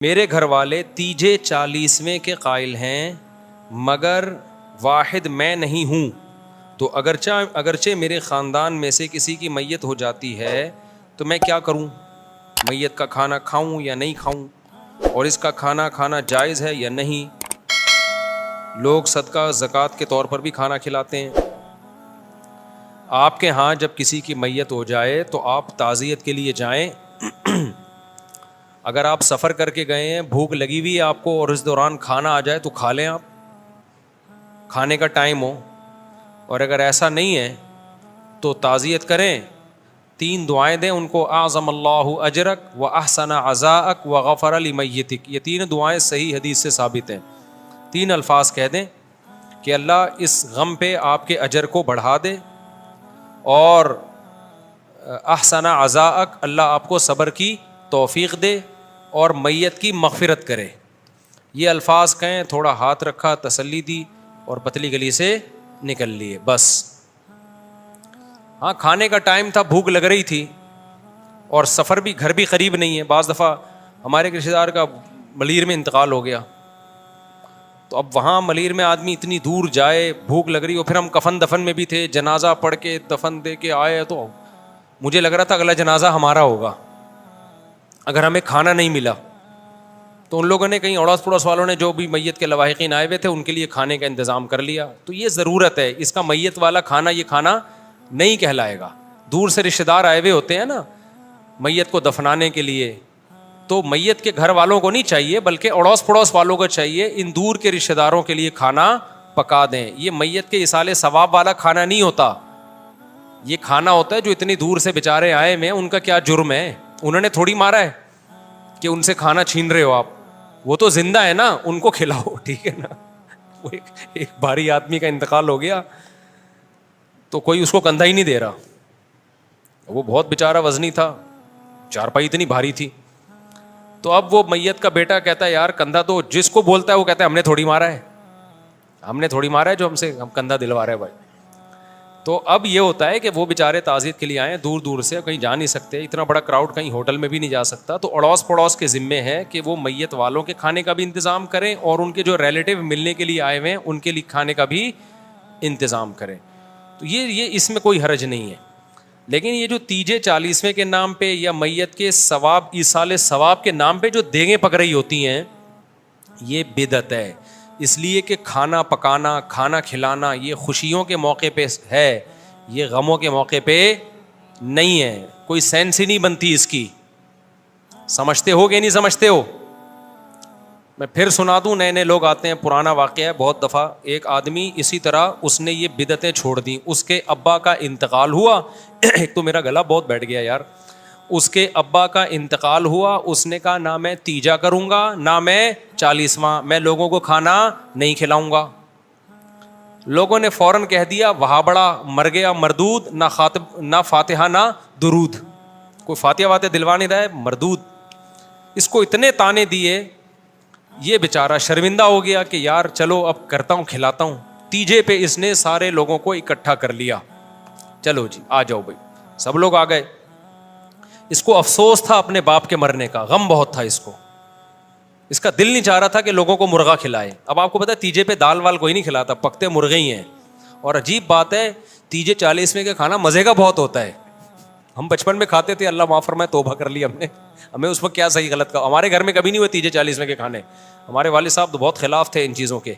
میرے گھر والے تیجے 40ویں کے قائل ہیں مگر واحد میں نہیں ہوں، تو اگرچہ میرے خاندان میں سے کسی کی میت ہو جاتی ہے تو میں کیا کروں؟ میت کا کھانا کھاؤں یا نہیں کھاؤں؟ اور اس کا کھانا کھانا جائز ہے یا نہیں؟ لوگ صدقہ زکوٰۃ کے طور پر بھی کھانا کھلاتے ہیں۔ آپ کے ہاں جب کسی کی میت ہو جائے تو آپ تعزیت کے لیے جائیں۔ اگر آپ سفر کر کے گئے ہیں، بھوک لگی ہوئی ہے آپ کو، اور اس دوران کھانا آ جائے تو کھا لیں، آپ کھانے کا ٹائم ہو۔ اور اگر ایسا نہیں ہے تو تعزیت کریں، 3 دعائیں دیں ان کو، اعظم اللہ اجرک و احسن عزاءک و غفر لمیتک۔ یہ 3 دعائیں صحیح حدیث سے ثابت ہیں۔ 3 الفاظ کہہ دیں کہ اللہ اس غم پہ آپ کے اجر کو بڑھا دے، اور احسن عزاءک، اللہ آپ کو صبر کی توفیق دے، اور میت کی مغفرت کرے۔ یہ الفاظ کہیں، تھوڑا ہاتھ رکھا، تسلی دی، اور پتلی گلی سے نکل لیے، بس۔ ہاں کھانے کا ٹائم تھا، بھوک لگ رہی تھی، اور سفر بھی، گھر بھی قریب نہیں ہے۔ بعض دفعہ ہمارے ایک رشتہ دار کا ملیر میں انتقال ہو گیا، تو اب وہاں ملیر میں آدمی اتنی دور جائے، بھوک لگ رہی ہو، پھر ہم کفن دفن میں بھی تھے، جنازہ پڑھ کے دفن دے کے آئے، تو مجھے لگ رہا تھا اگلا جنازہ ہمارا ہوگا اگر ہمیں کھانا نہیں ملا۔ تو ان لوگوں نے، کہیں اڑوس پڑوس والوں نے، جو بھی میت کے لواحقین آئے ہوئے تھے، ان کے لیے کھانے کا انتظام کر لیا۔ تو یہ ضرورت ہے، اس کا میت والا کھانا، یہ کھانا نہیں کہلائے گا۔ دور سے رشتہ دار آئے ہوئے ہوتے ہیں نا میت کو دفنانے کے لیے، تو میت کے گھر والوں کو نہیں چاہیے، بلکہ اڑوس پڑوس والوں کو چاہیے ان دور کے رشتہ داروں کے لیے کھانا پکا دیں۔ یہ میت کے ایصال ثواب والا کھانا نہیں ہوتا، یہ کھانا ہوتا ہے جو اتنی دور سے بیچارے آئے ہیں، ان کا کیا جرم ہے؟ انہوں نے تھوڑی مارا ہے کہ ان سے کھانا چھین رہے ہو آپ، وہ تو زندہ ہے نا، ان کو کھلاؤ، ٹھیک ہے نا۔ وہ ایک بھاری آدمی کا انتقال ہو گیا تو کوئی اس کو کندھا ہی نہیں دے رہا، وہ بہت بیچارہ وزنی تھا، چارپائی اتنی بھاری تھی۔ تو اب وہ میت کا بیٹا کہتا ہے یار کندھا، تو جس کو بولتا ہے وہ کہتا ہے ہم نے تھوڑی مارا ہے، ہم نے تھوڑی مارا ہے جو ہم کندھا دلوا رہے ہیں بھائی۔ تو اب یہ ہوتا ہے کہ وہ بیچارے تعزیت کے لیے آئے، دور دور سے، کہیں جا نہیں سکتے، اتنا بڑا کراؤڈ کہیں ہوٹل میں بھی نہیں جا سکتا، تو اڑوس پڑوس کے ذمے ہے کہ وہ میت والوں کے کھانے کا بھی انتظام کریں، اور ان کے جو ریلیٹیو ملنے کے لیے آئے ہوئے ہیں ان کے لیے کھانے کا بھی انتظام کریں۔ تو یہ اس میں کوئی حرج نہیں ہے۔ لیکن یہ جو تیجے 40ویں کے نام پہ یا میت کے ثواب، ایصال ثواب کے نام پہ جو دیگیں پک رہی ہوتی ہیں، یہ بدعت ہے۔ اس لیے کہ کھانا پکانا، کھانا کھلانا یہ خوشیوں کے موقع پہ ہے، یہ غموں کے موقع پہ نہیں ہے۔ کوئی سینس ہی نہیں بنتی اس کی۔ سمجھتے ہو کہ نہیں سمجھتے ہو؟ میں پھر سنا دوں، نئے نئے لوگ آتے ہیں، پرانا واقعہ ہے، بہت دفعہ ایک آدمی اسی طرح اس نے یہ بدعتیں چھوڑ دیں۔ اس کے ابا کا انتقال ہوا، ایک تو میرا گلا بہت بیٹھ گیا یار، اس کے ابا کا انتقال ہوا، اس نے کہا نہ میں تیجا کروں گا نہ میں 40واں، میں لوگوں کو کھانا نہیں کھلاؤں گا۔ لوگوں نے فوراً کہہ دیا وہاں بڑا مر گیا مردود، نہ فاتحہ نہ درود، کوئی فاتحہ واتحہ دلوا نہیں رہا ہے، مردود۔ اس کو اتنے تانے دیے، یہ بیچارہ شرمندہ ہو گیا کہ یار چلو اب کرتا ہوں، کھلاتا ہوں۔ تیجے پہ اس نے سارے لوگوں کو اکٹھا کر لیا، چلو جی آ جاؤ بھائی، سب لوگ آ گئے۔ اس کو افسوس تھا اپنے باپ کے مرنے کا، غم بہت تھا اس کو، اس کا دل نہیں چاہ رہا تھا کہ لوگوں کو مرغا کھلائے۔ اب آپ کو پتا ہے تیجے پہ دال وال کوئی نہیں کھلاتا، پکتے مرغے ہی ہیں۔ اور عجیب بات ہے، تیجے 40ویں کا کھانا مزے کا بہت ہوتا ہے۔ ہم بچپن میں کھاتے تھے، اللہ معاف فرمائے، توبہ کر لی ہم نے، ہمیں اس وقت کیا صحیح غلط کا، ہمارے گھر میں کبھی نہیں ہوئے تیجے 40ویں کے کھانے۔ ہمارے والد صاحب تو بہت خلاف تھے ان چیزوں کے،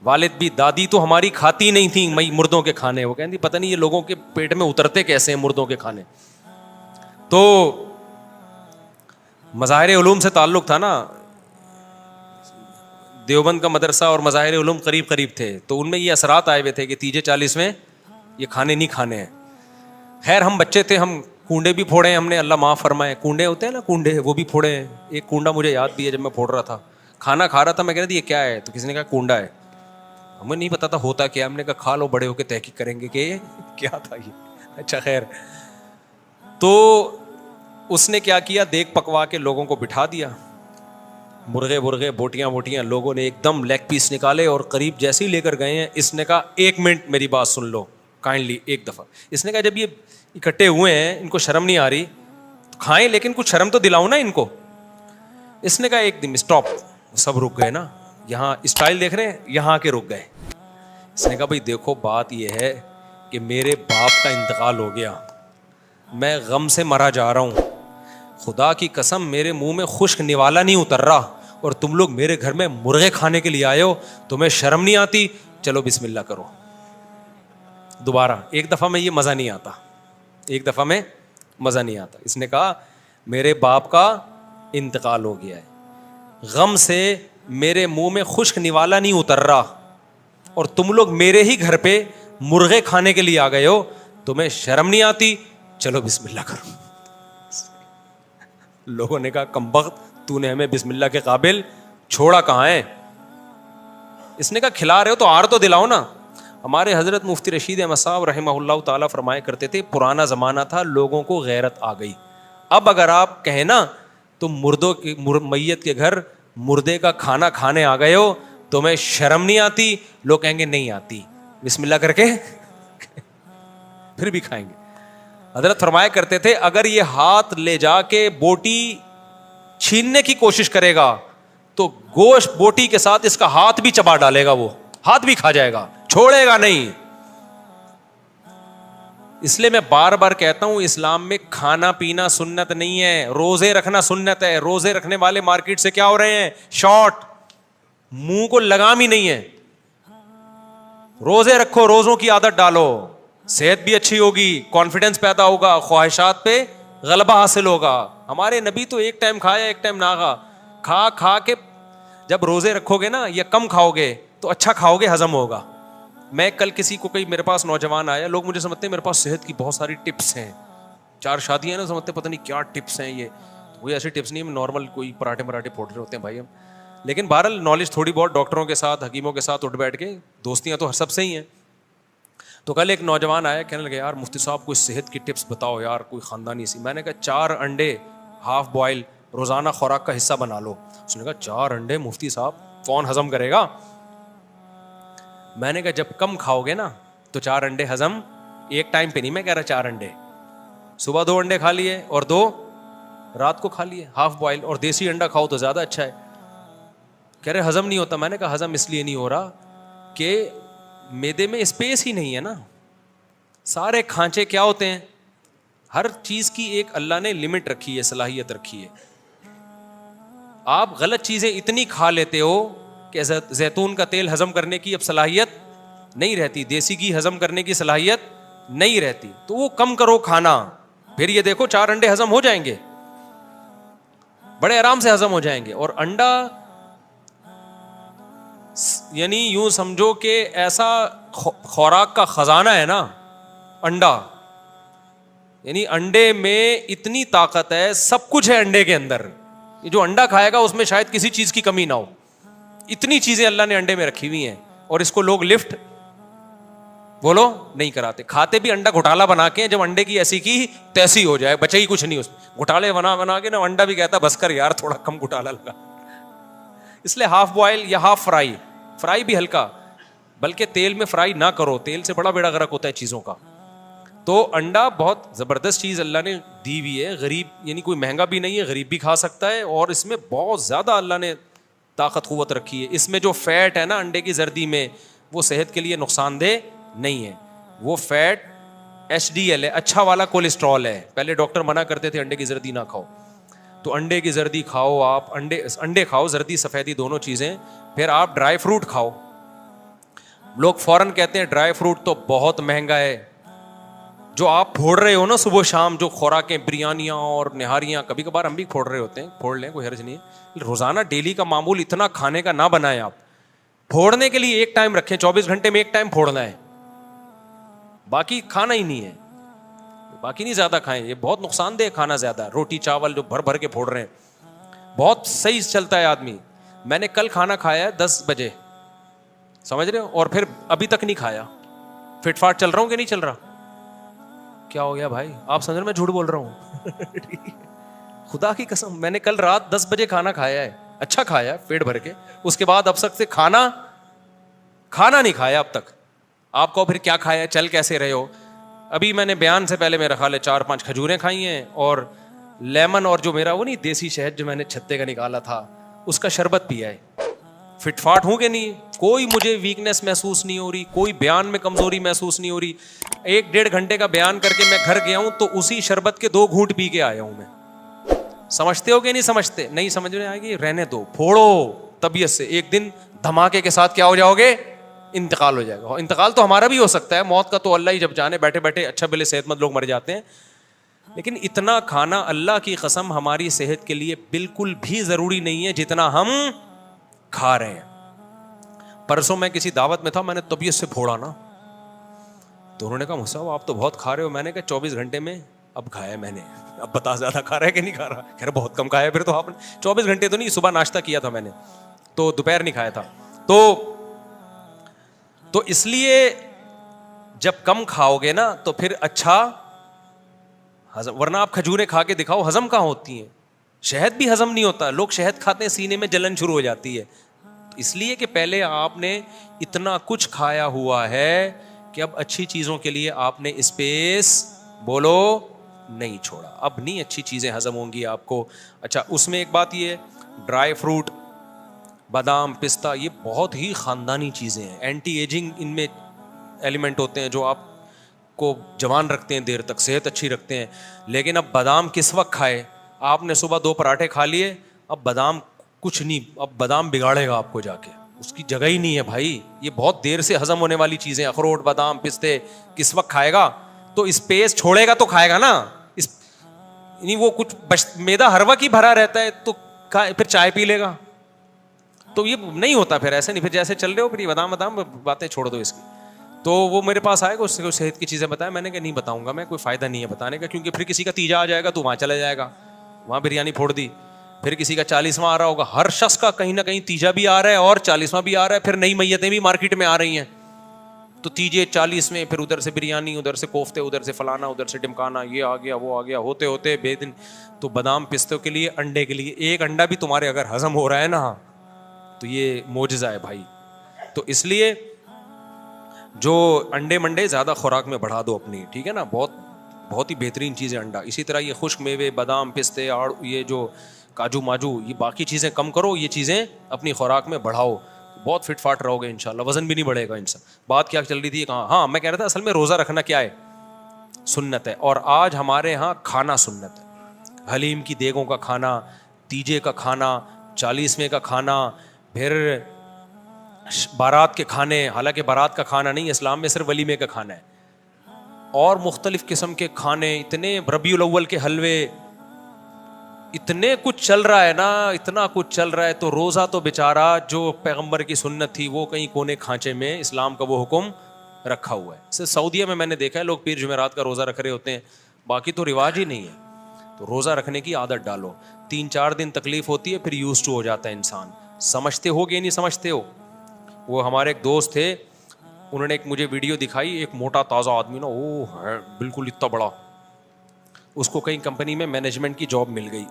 والد بھی، دادی تو ہماری کھاتی نہیں تھیں مردوں کے کھانے، وہ کہتی پتہ نہیں یہ لوگوں کے پیٹ میں اترتے کیسے ہیں مردوں کے کھانے۔ تو مظاہر علوم سے تعلق تھا نا، دیوبند کا مدرسہ اور مظاہر علوم قریب قریب تھے، تو ان میں یہ اثرات آئے ہوئے تھے کہ تیجے 40ویں یہ کھانے نہیں کھانے ہیں۔ خیر ہم بچے تھے، ہم کنڈے بھی پھوڑے ہیں ہم نے، اللہ معاف فرمائے، کنڈے ہوتے ہیں نا کنڈے، وہ بھی پھوڑے ہیں۔ ایک کنڈا مجھے یاد بھی ہے، جب میں پھوڑ رہا تھا، کھانا کھا رہا تھا، میں کہہ رہا تھا یہ کیا ہے، تو کسی نے کہا کنڈا ہے۔ ہمیں نہیں پتا تھا ہوتا کیا، ہم نے کہا کھا لو، بڑے ہو کے تحقیق کریں گے کہ کیا تھا یہ۔ اچھا خیر، تو اس نے کیا کیا، دیگ پکوا کے لوگوں کو بٹھا دیا، مرغے بوٹیاں، لوگوں نے ایک دم لیگ پیس نکالے، اور قریب جیسے ہی لے کر گئے ہیں، اس نے کہا 1 منٹ میری بات سن لو کائنڈلی ایک دفعہ۔ اس نے کہا جب یہ اکٹھے ہوئے ہیں، ان کو شرم نہیں آ رہی تو کھائیں، لیکن کچھ شرم تو دلاؤ نا ان کو۔ اس نے کہا ایک دن اسٹاپ. سب رک گئے نا, یہاں اسٹائل دیکھ رہے ہیں, یہاں کے رک گئے. اس نے کہا بھائی دیکھو بات یہ ہے کہ میرے باپ کا انتقال ہو گیا, میں غم سے مرا جا رہا ہوں, خدا کی قسم میرے منہ میں خشک نوالا نہیں اتر رہا, اور تم لوگ میرے گھر میں مرغے کھانے کے لیے آئے ہو, تمہیں شرم نہیں آتی؟ چلو بسم اللہ کرو. دوبارہ ایک دفعہ میں یہ مزہ نہیں آتا, ایک دفعہ میں مزہ نہیں آتا. اس نے کہا میرے باپ کا انتقال ہو گیا ہے, غم سے میرے منہ میں خشک نوالا نہیں اتر رہا, اور تم لوگ میرے ہی گھر پہ مرغے کھانے کے لیے آ گئے ہو, تمہیں شرم نہیں آتی؟ چلو بسم اللہ کرو. لوگوں نے کہا کمبخت, تو نے ہمیں بسم اللہ کے قابل چھوڑا کہاں ہے؟ اس نے کہا کھلا رہے ہو تو آر تو دلاؤ نا. ہمارے حضرت مفتی رشید احمد صاحب رحمہ اللہ تعالیٰ فرمایا کرتے تھے, پرانا زمانہ تھا, لوگوں کو غیرت آ گئی. اب اگر آپ کہیں نا تم میت کے گھر مردے کا کھانا کھانے آ گئے ہو, تمہیں شرم نہیں آتی؟ لوگ کہیں گے نہیں آتی, بسم اللہ کر کے پھر بھی کھائیں گے. حضرت فرمایا کرتے تھے اگر یہ ہاتھ لے جا کے بوٹی چھیننے کی کوشش کرے گا تو گوشت بوٹی کے ساتھ اس کا ہاتھ بھی چبا ڈالے گا, وہ ہاتھ بھی کھا جائے گا, چھوڑے گا نہیں. اس لیے میں بار بار کہتا ہوں اسلام میں کھانا پینا سنت نہیں ہے, روزے رکھنا سنت ہے. روزے رکھنے والے مارکیٹ سے کیا ہو رہے ہیں؟ شارٹ, منہ کو لگام ہی نہیں ہے. روزے رکھو, روزوں کی عادت ڈالو, صحت بھی اچھی ہوگی, کانفیڈنس پیدا ہوگا, خواہشات پہ غلبہ حاصل ہوگا. ہمارے نبی تو ایک ٹائم کھایا ایک ٹائم نہ کھا کھا کے, جب روزے رکھو گے نا یا کم کھاؤ گے تو اچھا کھاؤ گے, ہضم ہوگا. میں کل کسی کو, کوئی میرے پاس نوجوان آیا, لوگ مجھے سمجھتے ہیں میرے پاس صحت کی بہت ساری ٹپس ہیں, 4 شادیاں نا, سمجھتے پتہ نہیں کیا ٹپس ہیں یہ. کوئی ایسی ٹپس نہیں ہے, نارمل کوئی پراٹھے پھوڑ رہے ہوتے ہیں بھائی ہم. لیکن بہرحال نالج تھوڑی بہت ڈاکٹروں کے ساتھ, حکیموں کے ساتھ اٹھ بیٹھ کے, دوستیاں تو ہر سب سے ہی ہیں. تو کل ایک نوجوان آیا, کہنے لگے یار مفتی صاحب کوئی صحت کی ٹپس بتاؤ یار, کوئی خاندانی سی. میں نے کہا 4 انڈے ہاف بوائل روزانہ خوراک کا حصہ بنا لو. اس نے کہا 4 انڈے مفتی صاحب کون ہضم کرے گا؟ میں نے کہا جب کم کھاؤ گے نا تو 4 انڈے ہضم, ایک ٹائم پہ نہیں میں کہہ رہا 4 انڈے, صبح 2 انڈے کھا لیے اور 2 رات کو کھا لیے ہاف بوائل, اور دیسی انڈا کھاؤ تو زیادہ اچھا ہے. کہہ رہے ہضم نہیں ہوتا. میں نے کہا ہضم اس لیے نہیں ہو رہا کہ میدے میں اسپیس ہی نہیں ہے نا. سارے کھانچے کیا ہوتے ہیں, ہر چیز کی ایک اللہ نے لمٹ رکھی ہے, صلاحیت رکھی ہے. آپ غلط چیزیں اتنی کھا لیتے ہو کہ زیتون کا تیل ہضم کرنے کی اب صلاحیت نہیں رہتی, دیسی گھی ہضم کرنے کی صلاحیت نہیں رہتی. تو وہ کم کرو کھانا, پھر یہ دیکھو 4 انڈے ہضم ہو جائیں گے, بڑے آرام سے ہضم ہو جائیں گے. اور انڈا یعنی یوں سمجھو کہ ایسا خوراک کا خزانہ ہے نا انڈا, یعنی انڈے میں اتنی طاقت ہے, سب کچھ ہے انڈے کے اندر. یہ جو انڈا کھائے گا اس میں شاید کسی چیز کی کمی نہ ہو, اتنی چیزیں اللہ نے انڈے میں رکھی ہوئی ہیں. اور اس کو لوگ لفٹ بولو نہیں کراتے, کھاتے بھی انڈا گھوٹالا بنا کے, جب انڈے کی ایسی کی تیسی ہو جائے, بچے ہی کچھ نہیں اس گھوٹالے بنا کے نا, انڈا بھی کہتا بس کر یار تھوڑا کم گھوٹالا لگا. اس لیے ہاف بوائل یا ہاف فرائی بھی ہلکا, بلکہ تیل میں فرائی نہ کرو, تیل سے بڑا بیڑا غرق ہوتا ہے چیزوں کا. تو انڈا بہت زبردست چیز اللہ نے دی ہوئی ہے, غریب یعنی کوئی مہنگا بھی نہیں ہے, غریب بھی کھا سکتا ہے, اور اس میں بہت زیادہ اللہ نے طاقت قوت رکھی ہے. اس میں جو فیٹ ہے نا انڈے کی زردی میں, وہ صحت کے لیے نقصان دہ نہیں ہے. وہ فیٹ HDL ہے, اچھا والا کولیسٹرول ہے. پہلے ڈاکٹر منع کرتے تھے انڈے کی زردی نہ کھاؤ, تو انڈے کی زردی کھاؤ آپ, انڈے کھاؤ, زردی سفیدی دونوں چیزیں. پھر آپ ڈرائی فروٹ کھاؤ. لوگ فوراً کہتے ہیں ڈرائی فروٹ تو بہت مہنگا ہے. جو آپ پھوڑ رہے ہو نا صبح شام, جو خوراکیں بریانیاں اور نہاریاں, کبھی کبھار ہم بھی پھوڑ رہے ہوتے ہیں, پھوڑ لیں کوئی حرج نہیں ہے, روزانہ ڈیلی کا معمول اتنا کھانے کا نہ بنائیں. آپ پھوڑنے کے لیے ایک ٹائم رکھیں, 24 گھنٹے میں ایک ٹائم پھوڑنا ہے, باقی کھانا ہی نہیں ہے. باقی نہیں زیادہ کھائیں, یہ بہت نقصان دہ کھانا زیادہ. روٹی چاول جو بھر بھر کے پھوڑ رہے ہیں, بہت صحیح چلتا ہے آدمی. میں نے کل کھانا کھایا ہے 10 بجے, سمجھ رہے ہو, اور پھر ابھی تک نہیں کھایا. فٹ فاٹ چل رہا ہوں کہ نہیں چل رہا؟ کیا ہو گیا بھائی, آپ سمجھ رہے میں جھوٹ بول رہا ہوں؟ خدا کی قسم میں نے کل رات 10 بجے کھانا کھایا ہے, اچھا کھایا ہے پیٹ بھر کے. اس کے بعد اب تک سے کھانا نہیں کھایا اب تک. آپ کو پھر کیا کھایا, چل کیسے رہے ہو؟ ابھی میں نے بیان سے پہلے میرا خیال ہے 4-5 کھجوریں کھائی ہیں, اور لیمن اور جو میرا وہ نہیں دیسی شہد جو میں نے چھتے کا نکالا تھا اس کا شربت پیا ہے. فٹ فاٹ ہوں کہ نہیں, کوئی مجھے ویکنیس محسوس نہیں ہو رہی, کوئی بیان میں کمزوری محسوس نہیں ہو رہی. 1-1.5 گھنٹے کا بیان کر کے میں گھر گیا ہوں تو اسی شربت کے 2 گھونٹ پی کے آیا ہوں میں. سمجھتے ہو کہ نہیں سمجھتے؟ نہیں سمجھ میں آئے گی, رہنے دو, پھوڑو طبیعت سے. ایک دن دھماکے کے ساتھ کیا ہو جاؤ گے, انتقال ہو جائے گا. انتقال تو ہمارا بھی ہو سکتا ہے, موت کا تو اللہ ہی جب جانے. بیٹھے بیٹھے اچھا بھلے صحت مند لوگ مر جاتے ہیں, لیکن اتنا کھانا اللہ کی قسم ہماری صحت کے لیے بالکل بھی ضروری نہیں ہے جتنا ہم کھا رہے ہیں. پرسوں میں کسی دعوت میں تھا, میں نے طبیعت سے پھوڑا نا, تو انہوں نے کہا مصعب آپ تو بہت کھا رہے ہو. میں نے کہا 24 گھنٹے میں اب کھایا میں نے, اب بتا زیادہ کھا رہا ہے کہ نہیں کھا رہا. کہہ رہا بہت کم کھایا. پھر تو آپ نے 24 گھنٹے تو نہیں, صبح ناشتہ کیا تھا میں نے, تو دوپہر نہیں کھایا تھا. تو اس لیے جب کم کھاؤ گے نا تو پھر اچھا ہضم, ورنہ آپ کھجوریں کھا کے دکھاؤ ہضم کہاں ہوتی ہیں, شہد بھی ہضم نہیں ہوتا. لوگ شہد کھاتے ہیں سینے میں جلن شروع ہو جاتی ہے. اس لیے کہ پہلے آپ نے اتنا کچھ کھایا ہوا ہے کہ اب اچھی چیزوں کے لیے آپ نے اسپیس بولو نہیں چھوڑا. اب نہیں اچھی چیزیں ہضم ہوں گی آپ کو. اچھا اس میں ایک بات یہ ہے, ڈرائی فروٹ, بادام, پستہ, یہ بہت ہی خاندانی چیزیں ہیں. اینٹی ایجنگ ان میں ایلیمنٹ ہوتے ہیں جو آپ کو جوان رکھتے ہیں, دیر تک صحت اچھی رکھتے ہیں. لیکن اب بادام کس وقت کھائے؟ آپ نے صبح 2 پراٹھے کھا لیے, اب بادام کچھ نہیں, اب بادام بگاڑے گا آپ کو جا کے, اس کی جگہ ہی نہیں ہے بھائی. یہ بہت دیر سے ہضم ہونے والی چیزیں, اخروٹ, بادام, پستے کس وقت کھائے گا؟ تو اسپیس چھوڑے گا تو کھائے گا نا. نہیں وہ کچھ میدا ہر وقت ہی بھرا رہتا ہے تو پھر چائے پی لے گا, تو یہ نہیں ہوتا پھر ایسے نہیں. پھر جیسے چل رہے ہو پھر یہ بادام باتیں چھوڑ دو اس کی. تو وہ میرے پاس آئے گا, اس سے صحت کی چیزیں بتائیں. میں نے کہا نہیں بتاؤں گا میں, کوئی فائدہ نہیں ہے بتانے کا, کیونکہ پھر کسی کا تیجا آ جائے گا تو وہاں چلا جائے گا, وہاں بریانی پھوڑ دی. پھر کسی کا 40واں آ رہا ہوگا, ہر شخص کا کہیں نہ کہیں تیجا بھی آ رہا ہے اور 40واں بھی آ رہا ہے. پھر نئی میتیں بھی مارکیٹ میں آ رہی ہیں, تو تیجے 40 میں, پھر ادھر سے بریانی, ادھر سے کوفتے, ادھر سے فلانا, ادھر سے ڈمکانا, یہ آ گیا وہ آ گیا, ہوتے ہوتے بے دن. تو بادام پستوں کے لیے, انڈے کے لیے, ایک انڈا بھی تمہارے اگر ہضم ہو رہا ہے نا تو یہ معجزہ ہے بھائی. تو اس لیے جو انڈے منڈے زیادہ خوراک میں بڑھا دو اپنی, ٹھیک ہے نا, بہت بہت ہی بہترین چیز ہے انڈا. اسی طرح یہ خشک میوے, بادام, پستے اور یہ جو کاجو ماجو, یہ باقی چیزیں کم کرو, یہ چیزیں اپنی خوراک میں بڑھاؤ, بہت فٹ فاٹ رہو گے انشاءاللہ, وزن بھی نہیں بڑھے گا انسان. بات کیا چل رہی تھی کہاں, ہاں میں کہہ رہا تھا اصل میں روزہ رکھنا کیا ہے, سنت ہے. اور آج ہمارے ہاں کھانا سنت ہے. حلیم کی دیگوں کا کھانا, تیجے کا کھانا, 40ویں کا کھانا, پھر بارات کے کھانے, حالانکہ بارات کا کھانا نہیں, اسلام میں صرف ولیمے کا کھانا ہے, اور مختلف قسم کے کھانے, اتنے ربیع الاول کے حلوے, اتنے کچھ چل رہا ہے نا, اتنا کچھ چل رہا ہے. تو روزہ تو بیچارہ جو پیغمبر کی سنت تھی وہ کہیں کونے کھانچے میں اسلام کا وہ حکم رکھا ہوا ہے. صرف سعودیہ میں نے دیکھا ہے لوگ پیر جمعرات کا روزہ رکھ رہے ہوتے ہیں, باقی تو رواج ہی نہیں ہے. تو روزہ رکھنے کی عادت ڈالو, 3-4 دن تکلیف ہوتی ہے, پھر یوز ٹو ہو جاتا ہے انسان. سمجھتے ہو کہ نہیں سمجھتے ہو؟ وہ ہمارے ایک دوست تھے, انہوں نے ایک مجھے ویڈیو دکھائی, ایک موٹا تازہ آدمی نا, وہ ہے بالکل اتنا بڑا, اس کو کہیں کمپنی میں مینجمنٹ کی جاب مل گئی.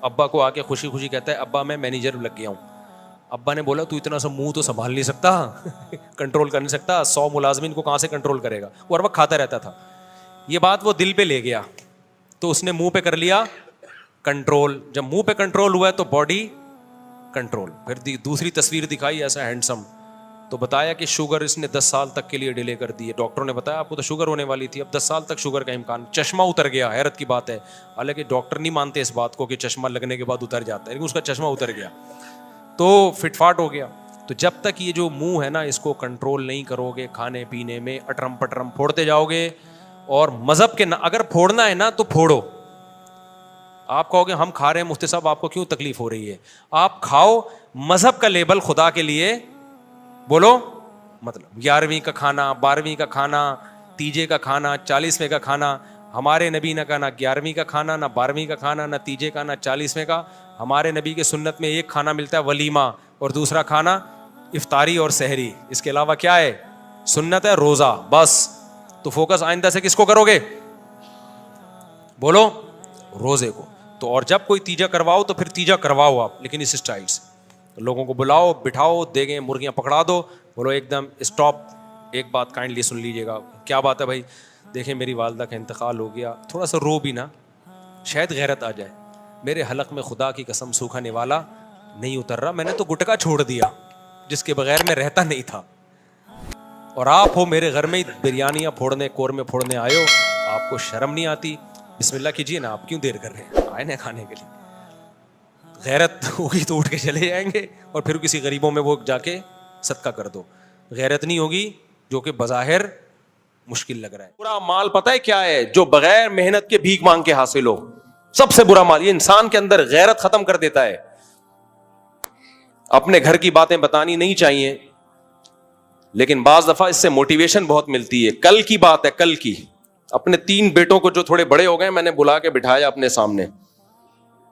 ابا کو آ کے خوشی خوشی کہتا ہے ابا میں مینیجر لگ گیا ہوں. ابا نے بولا تو اتنا سا منہ تو سنبھال نہیں سکتا, کنٹرول کر نہیں سکتا, 100 ملازمین کو کہاں سے کنٹرول کرے گا. وہ ہر وقت کھاتا رہتا تھا. یہ بات وہ دل پہ لے گیا, تو اس نے منہ پہ کر لیا کنٹرول. جب منہ پہ کنٹرول ہوا ہے تو باڈی کنٹرول. پھر دوسری تصویر دکھائی ایسا ہینڈسم, تو بتایا کہ شوگر اس نے 10 سال تک کے لیے ڈیلے کر دی ہے. ڈاکٹروں نے بتایا آپ کو تو شوگر ہونے والی تھی, اب 10 سال تک شوگر کا امکان. چشمہ اتر گیا, حیرت کی بات ہے, حالانکہ ڈاکٹر نہیں مانتے اس بات کو کہ چشمہ لگنے کے بعد اتر جاتا ہے, لیکن اس کا چشمہ اتر گیا, تو فٹ فاٹ ہو گیا. تو جب تک یہ جو منہ ہے نا اس کو کنٹرول نہیں کرو گے, کھانے پینے میں اٹرم پٹرم پھوڑتے جاؤ گے, اور مذہب کے اگر پھوڑنا ہے نا تو پھوڑو. آپ کہو گے ہم کھا رہے ہیں مفتی صاحب آپ کو کیوں تکلیف ہو رہی ہے, آپ کھاؤ, مذہب کا لیبل خدا کے لیے بولو, مطلب 11ویں کا کھانا, 12ویں کا کھانا, تیجے کا کھانا, 40ویں کا کھانا. ہمارے نبی نے کہا نہ 11ویں کا کھانا, نہ 12ویں کا کھانا, نہ تیجے کا, نہ 40ویں کا. ہمارے نبی کے سنت میں ایک کھانا ملتا ہے ولیمہ, اور دوسرا کھانا افطاری اور سحری. اس کے علاوہ کیا ہے؟ سنت ہے روزہ, بس. تو فوکس آئندہ سے کس کو کرو گے, بولو, روزے کو. تو اور جب کوئی تیجا کرواؤ تو پھر تیجا کرواؤ آپ, لیکن اس اسٹائل سے. لوگوں کو بلاؤ, بٹھاؤ, دیگیں مرغیاں پکڑا دو, بولو ایک دم اسٹاپ, ایک بات کائنڈلی سن لیجیے گا. کیا بات ہے بھائی؟ دیکھیں میری والدہ کا انتقال ہو گیا, تھوڑا سا رو بھی نا, شاید غیرت آ جائے. میرے حلق میں خدا کی قسم سوکھا نوالا نہیں اتر رہا, میں نے تو گٹکا چھوڑ دیا جس کے بغیر میں رہتا نہیں تھا, اور آپ ہو میرے گھر میں بریانیاں پھوڑنے, قورمے پھوڑنے آئے ہو, آپ کو شرم نہیں آتی؟ بسم اللہ کیجیے نا, آپ کیوں دیر کر رہے ہیں, آئے نا کھانے کے لیے. غیرت ہوگی تو اٹھ کے چلے جائیں گے اور پھر کسی غریبوں میں وہ جا کے صدقہ کر دو. غیرت نہیں ہوگی جو کہ بظاہر مشکل لگ رہا ہے. برا مال پتہ ہے کیا ہے؟ جو بغیر محنت کے بھیک مانگ کے حاصل ہو. سب سے برا مال یہ انسان کے اندر غیرت ختم کر دیتا ہے. اپنے گھر کی باتیں بتانی نہیں چاہیے, لیکن بعض دفعہ اس سے موٹیویشن بہت ملتی ہے. کل کی بات ہے, کل کی. اپنے 3 بیٹوں کو جو تھوڑے بڑے ہو گئے میں نے بلا کے بٹھایا اپنے سامنے.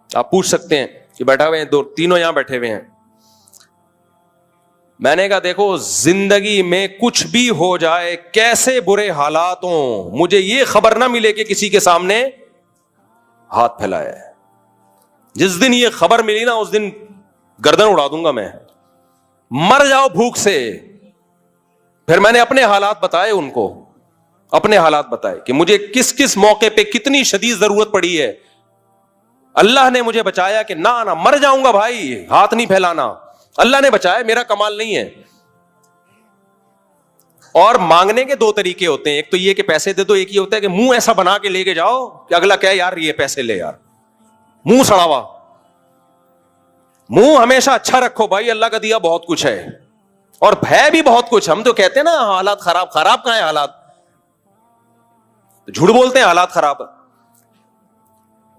آپ پوچھ سکتے ہیں کہ بیٹھا ہوئے ہیں, 2 یہاں بیٹھے ہوئے ہیں. میں نے کہا دیکھو زندگی میں کچھ بھی ہو جائے, کیسے برے حالات ہوں, مجھے یہ خبر نہ ملے کہ کسی کے سامنے ہاتھ پھیلایا ہے. جس دن یہ خبر ملی نا اس دن گردن اڑا دوں گا میں. مر جاؤ بھوک سے. پھر میں نے اپنے حالات بتائے ان کو, اپنے حالات بتائے کہ مجھے کس کس موقع پہ کتنی شدید ضرورت پڑی ہے. اللہ نے مجھے بچایا کہ نہ مر جاؤں گا بھائی, ہاتھ نہیں پھیلانا. اللہ نے بچایا, میرا کمال نہیں ہے. اور مانگنے کے 2 طریقے ہوتے ہیں, ایک تو یہ کہ پیسے دے دو, ایک یہ ہوتا ہے کہ منہ ایسا بنا کے لے کے جاؤ کہ اگلا کہے یار یہ پیسے لے یار. منہ سڑا ہوا, منہ ہمیشہ اچھا رکھو بھائی, اللہ کا دیا بہت کچھ ہے اور ہے بھی بہت کچھ. ہم تو کہتے ہیں نا حالات خراب, خراب کہاں ہے حالات, جھوٹ بولتے ہیں حالات خراب.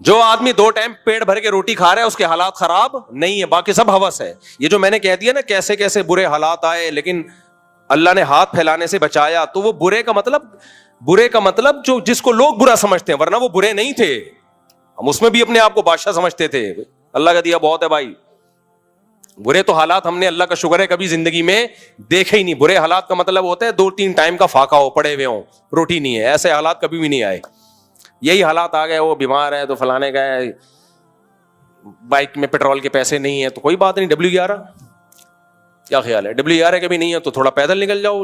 جو آدمی 2 ٹائم پیٹ بھر کے روٹی کھا رہا ہے اس کے حالات خراب نہیں ہے, باقی سب ہوس ہے. یہ جو میں نے کہہ دیا نا کیسے کیسے برے حالات آئے لیکن اللہ نے ہاتھ پھیلانے سے بچایا, تو وہ برے کا مطلب جو جس کو لوگ برا سمجھتے ہیں, ورنہ وہ برے نہیں تھے. ہم اس میں بھی اپنے آپ کو بادشاہ سمجھتے تھے. اللہ کا دیا بہت ہے بھائی. برے تو حالات ہم نے اللہ کا شکر ہے کبھی زندگی میں دیکھے ہی نہیں. برے حالات کا مطلب ہوتا ہے 2-3 ٹائم کا فاقہ ہو, پڑے ہوئے ہوں, روٹی نہیں ہے. ایسے حالات کبھی بھی نہیں آئے. یہی حالات آ گئے, وہ بیمار ہے تو فلانے کا ہے, بائک میں پیٹرول کے پیسے نہیں ہے تو کوئی بات نہیں, W11 کیا خیال ہے, W11 کے بھی نہیں ہے تو تھوڑا پیدل نکل جاؤ,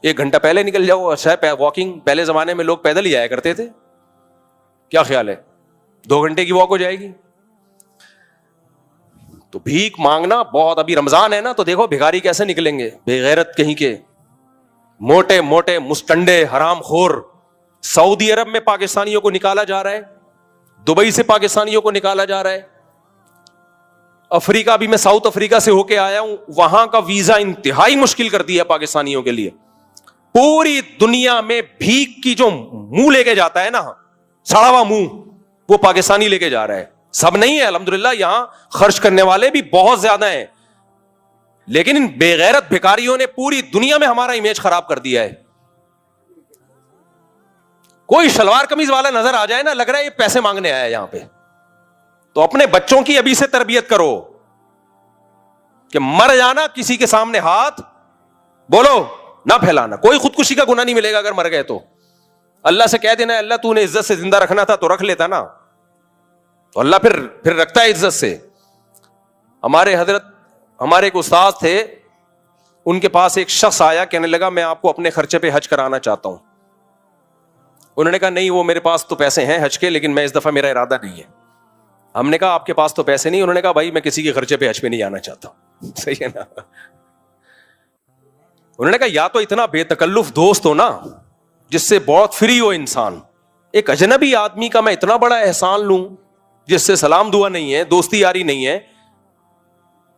1 گھنٹہ پہلے نکل جاؤ. اچھا واکنگ, پہلے زمانے میں لوگ پیدل ہی آیا کرتے تھے, کیا خیال ہے 2 گھنٹے کی واک ہو جائے گی. تو بھیک مانگنا بہت, ابھی رمضان ہے نا تو دیکھو بھکاری کیسے نکلیں گے, بے غیرت کہیں کے, موٹے موٹے مستنڈے حرام خور. سعودی عرب میں پاکستانیوں کو نکالا جا رہا ہے, دبئی سے پاکستانیوں کو نکالا جا رہا ہے. افریقہ بھی, میں ساؤتھ افریقہ سے ہو کے آیا ہوں, وہاں کا ویزا انتہائی مشکل کر دیا پاکستانیوں کے لیے. پوری دنیا میں بھیک کی جو منہ لے کے جاتا ہے نا, سڑا ہوا منہ, وہ پاکستانی لے کے جا رہا ہے. سب نہیں ہے الحمدللہ, یہاں خرچ کرنے والے بھی بہت زیادہ ہیں, لیکن ان بے غیرت بھکاریوں نے پوری دنیا میں ہمارا امیج خراب کر دیا ہے. کوئی شلوار قمیض والا نظر آ جائے نا, لگ رہا ہے یہ پیسے مانگنے آیا ہے یہاں پہ. تو اپنے بچوں کی ابھی سے تربیت کرو کہ مر جانا کسی کے سامنے ہاتھ بولو نہ پھیلانا. کوئی خودکشی کا گناہ نہیں ملے گا اگر مر گئے تو. اللہ سے کہہ دینا اللہ تو نے عزت سے زندہ رکھنا تھا تو رکھ لیتا نا, تو اللہ پھر رکھتا ہے عزت سے. ہمارے ایک استاد تھے, ان کے پاس ایک شخص آیا, کہنے لگا میں آپ کو اپنے خرچے پہ حج کرانا چاہتا ہوں. انہوں نے کہا نہیں وہ میرے پاس تو پیسے ہیں حج کے, لیکن میں اس دفعہ میرا ارادہ نہیں ہے. ہم نے کہا آپ کے پاس تو پیسے نہیں. انہوں نے کہا بھائی میں کسی کے خرچے پہ حج پہ نہیں جانا چاہتا. صحیح ہے نا. انہوں نے کہا یا تو اتنا بے تکلف دوست ہو نا جس سے بہت فری ہو انسان. ایک اجنبی آدمی کا میں اتنا بڑا احسان لوں جس سے سلام دعا نہیں ہے, دوستی یاری نہیں ہے,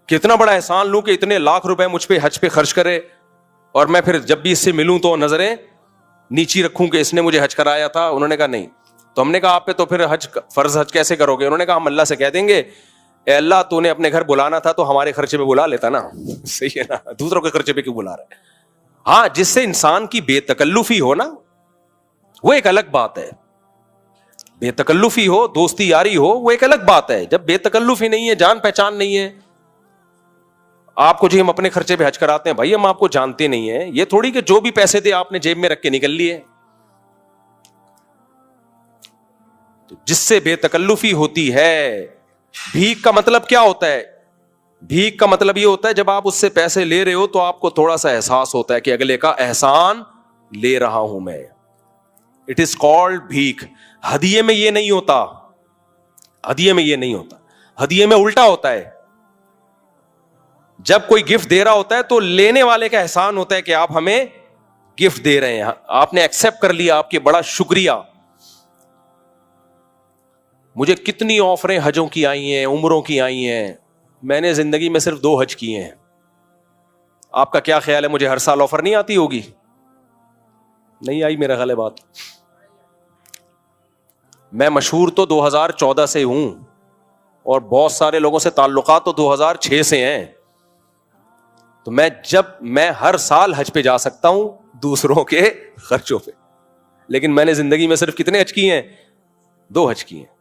کتنا بڑا احسان لوں کہ اتنے لاکھ روپے مجھ پہ حج پہ خرچ کرے, اور میں پھر جب بھی اس سے ملوں تو نظریں نیچی رکھوں کہ اس نے مجھے حج کرایا تھا. انہوں نے کہا نہیں. تو ہم نے کہا آپ پہ تو پھر فرض حج کیسے کرو گے؟ انہوں نے کہا ہم اللہ سے کہہ دیں گے اے اللہ تو نے اپنے گھر بلانا تھا تو ہمارے خرچے پہ بلا لیتا نا. صحیح ہے نا, دوسروں کے خرچے پہ کیوں بلا رہا ہے. ہاں جس سے انسان کی بے تکلفی ہو نا وہ ایک الگ بات ہے. بے تکلفی ہو, دوستی یاری ہو, وہ ایک الگ بات ہے. جب بے تکلفی نہیں ہے, جان پہچان نہیں ہے, آپ کو جو ہم اپنے خرچے پہ حج کراتے ہیں بھائی ہم آپ کو جانتے نہیں ہیں, یہ تھوڑی کہ جو بھی پیسے دے آپ نے جیب میں رکھ کے نکل لیے. تو جس سے بے تکلفی ہوتی ہے. بھیک کا مطلب کیا ہوتا ہے؟ بھیک کا مطلب یہ ہوتا ہے جب آپ اس سے پیسے لے رہے ہو تو آپ کو تھوڑا سا احساس ہوتا ہے کہ اگلے کا احسان لے رہا ہوں میں. اٹ از کالڈ بھیک. ہدیے میں یہ نہیں ہوتا. ہدیے میں یہ نہیں ہوتا. ہدیے میں الٹا ہوتا ہے. جب کوئی گفٹ دے رہا ہوتا ہے تو لینے والے کا احسان ہوتا ہے کہ آپ ہمیں گفٹ دے رہے ہیں, آپ نے ایکسپٹ کر لیا, آپ کے بڑا شکریہ. مجھے کتنی آفریں حجوں کی آئی ہیں, عمروں کی آئی ہیں, میں نے زندگی میں صرف 2 حج کیے ہیں. آپ کا کیا خیال ہے, مجھے ہر سال آفر نہیں آتی ہوگی؟ نہیں آئی میرا خیال ہے بات. میں مشہور تو 2014 سے ہوں اور بہت سارے لوگوں سے تعلقات تو 2006 سے ہیں. تو میں ہر سال حج پہ جا سکتا ہوں دوسروں کے خرچوں پہ, لیکن میں نے زندگی میں صرف کتنے حج کیے ہیں؟ 2 حج کیے ہیں.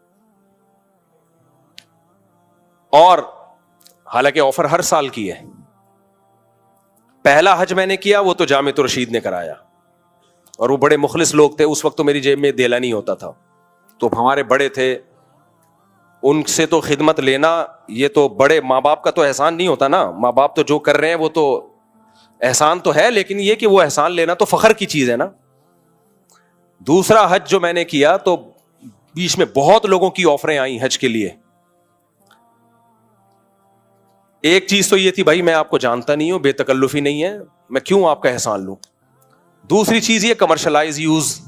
اور حالانکہ آفر ہر سال کی ہے. پہلا حج میں نے کیا وہ تو جامعۃ الرشید نے کرایا, اور وہ بڑے مخلص لوگ تھے. اس وقت تو میری جیب میں دھیلا نہیں ہوتا تھا, تو ہمارے بڑے تھے, ان سے تو خدمت لینا, یہ تو بڑے ماں باپ کا تو احسان نہیں ہوتا نا. ماں باپ تو جو کر رہے ہیں وہ تو احسان تو ہے, لیکن یہ کہ وہ احسان لینا تو فخر کی چیز ہے نا. دوسرا حج جو میں نے کیا تو بیچ میں بہت لوگوں کی آفریں آئیں حج کے لیے. ایک چیز تو یہ تھی, بھائی میں آپ کو جانتا نہیں ہوں, بے تکلفی نہیں ہے, میں کیوں آپ کا احسان لوں. دوسری چیز یہ کمرشلائز یوز.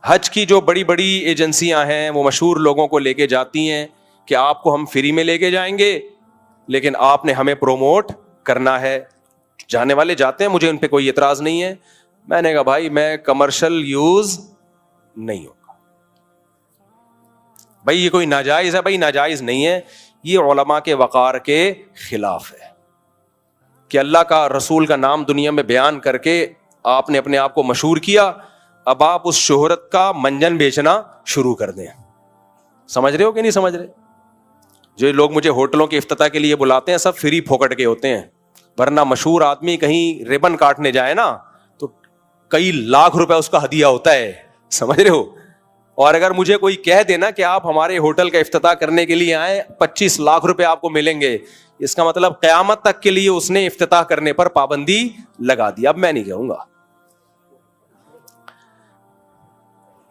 حج کی جو بڑی بڑی ایجنسیاں ہیں وہ مشہور لوگوں کو لے کے جاتی ہیں کہ آپ کو ہم فری میں لے کے جائیں گے, لیکن آپ نے ہمیں پروموٹ کرنا ہے. جانے والے جاتے ہیں, مجھے ان پہ کوئی اعتراض نہیں ہے. میں نے کہا بھائی میں کمرشل یوز نہیں ہوگا. بھائی یہ کوئی ناجائز ہے؟ بھائی ناجائز نہیں ہے, یہ علماء کے وقار کے خلاف ہے کہ اللہ کا رسول کا نام دنیا میں بیان کر کے آپ نے اپنے آپ کو مشہور کیا, اب آپ اس شہرت کا منجن بیچنا شروع کر دیں. سمجھ رہے ہو کہ نہیں سمجھ رہے؟ جو لوگ مجھے ہوٹلوں کے افتتاح کے لیے بلاتے ہیں سب فری پھوکٹ کے ہوتے ہیں, ورنہ مشہور آدمی کہیں ریبن کاٹنے جائے نا تو کئی لاکھ روپے اس کا ہدیہ ہوتا ہے. سمجھ رہے ہو؟ اور اگر مجھے کوئی کہہ دینا کہ آپ ہمارے ہوٹل کا افتتاح کرنے کے لیے آئے, 25 لاکھ روپے آپ کو ملیں گے, اس کا مطلب قیامت تک کے لیے اس نے افتتاح کرنے پر پابندی لگا دی. اب میں نہیں کہوں گا,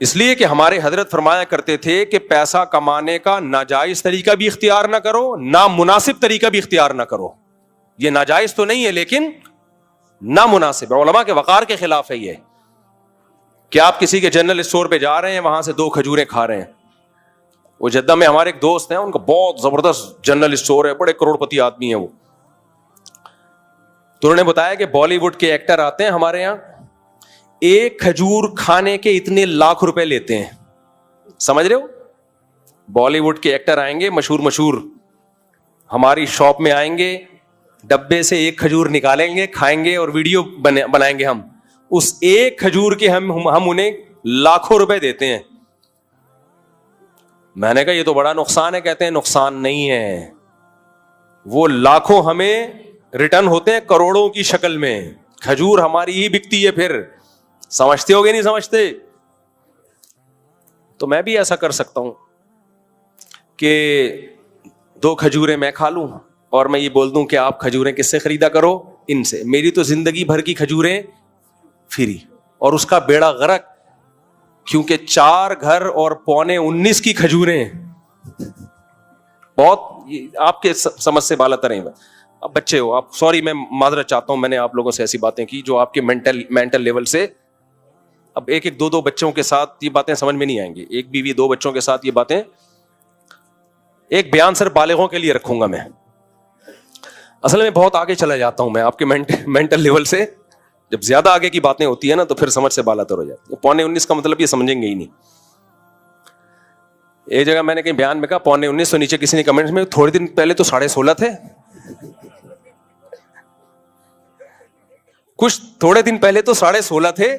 اس لیے کہ ہمارے حضرت فرمایا کرتے تھے کہ پیسہ کمانے کا ناجائز طریقہ بھی اختیار نہ کرو, نامناسب طریقہ بھی اختیار نہ کرو. یہ ناجائز تو نہیں ہے لیکن نامناسب ہے, علماء کے وقار کے خلاف ہے. یہ کہ آپ کسی کے جنرل اسٹور پہ جا رہے ہیں, وہاں سے 2 کھجوریں کھا رہے ہیں. وہ جدہ میں ہمارے ایک دوست ہیں, ان کا بہت زبردست جنرل اسٹور ہے, بڑے کروڑ پتی آدمی ہیں وہ. تو انہوں نے بتایا کہ بالی ووڈ کے ایکٹر آتے ہیں ہمارے یہاں, 1 کھجور کھانے کے اتنے لاکھ روپے لیتے ہیں. سمجھ رہے ہو؟ بالی ووڈ کے ایکٹر آئیں گے, مشہور ہماری شاپ میں آئیں گے, ڈبے سے 1 کھجور نکالیں گے, کھائیں گے اور ویڈیو بنائیں گے. ہم اس 1 کھجور کے ہم انہیں لاکھوں روپے دیتے ہیں. میں نے کہا یہ تو بڑا نقصان ہے. کہتے ہیں نقصان نہیں ہے, وہ لاکھوں ہمیں ریٹرن ہوتے ہیں کروڑوں کی شکل میں. کھجور ہماری ہی بکتی ہے. پھر سمجھتے ہو گے نہیں سمجھتے؟ تو میں بھی ایسا کر سکتا ہوں کہ 2 کھجوریں میں کھا لوں اور میں یہ بول دوں کہ آپ کھجوریں کس سے خریدا کرو؟ ان سے. میری تو زندگی بھر کی کھجوریں فری, اور اس کا بیڑا غرق, کیونکہ 4 گھر اور 19.25 کی کھجوریں بہت آپ کے سمجھ سے بالا تر ہیں. اب بچے ہو آپ, سوری میں معذرت چاہتا ہوں, میں نے آپ لوگوں سے ایسی باتیں کی جو آپ کے مینٹل لیول سے, اب 1 2 بچوں کے ساتھ یہ باتیں سمجھ میں نہیں آئیں گی. 1 بیوی 2 بچوں کے ساتھ یہ باتیں, ایک بیان صرف بالغوں کے لیے رکھوں گا میں. اصل میں بہت آگے چلا جاتا ہوں میں آپ کے مینٹل لیول سے. جب زیادہ آگے کی باتیں ہوتی ہیں نا تو پھر سمجھ سے بالا تر ہو جاتی ہے. 19.25 کا مطلب یہ سمجھیں گے ہی نہیں. ایک جگہ میں نے کہیں بیان میں کہا 19.25, تو نیچے کسی نے کمنٹس میں تھوڑے دن پہلے تو 16.5 تھے. کچھ تھوڑے دن پہلے تو 16.5 تھے,